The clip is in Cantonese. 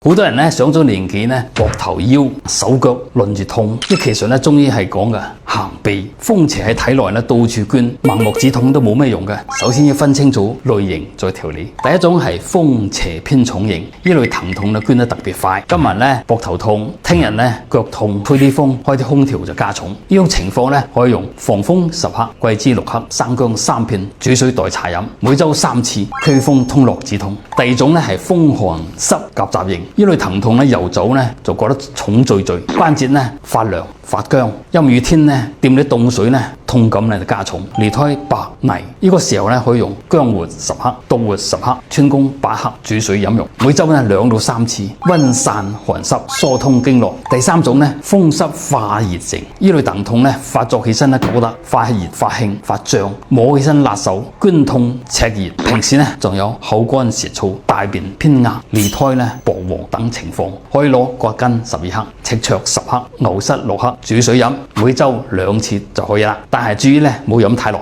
好多人咧上咗年紀咧，膊頭腰手腳輪住痛，其實咧中醫係講嘅行痹風邪喺體內咧到處捐，盲目止痛都冇咩用嘅。首先要分清楚類型再調理。第一種係風邪偏重型，呢類疼痛咧捐得特別快。今日咧膊頭痛，聽日咧腳痛，吹啲風開啲空調就加重。呢種情況咧可以用防風10克、桂枝6克、生薑3片，煮水代茶飲，每周3次，驅風通絡止痛。第二種咧係風寒濕夾雜型。呢類疼痛咧，游走咧就覺得重聚，關節咧發涼發僵，陰雨天咧掂啲凍水咧痛感咧就加重。離胎白泥呢個時候咧可以用薑活10克、獨活10克、川芎8克煮水飲用，每周咧2到3次，溫散寒濕，疏通經絡。第三種咧風濕化熱型，呢類疼痛咧發作起身咧覺得發熱發興發脹，摸起身辣手，捐痛赤熱。平時咧仲有口乾舌燥、大便偏硬、離胎咧薄黃等情況，可以攞葛根12克、赤芍10克、牛膝6克煮水飲，每周2次就可以啦。但係注意咧，唔好飲太耐。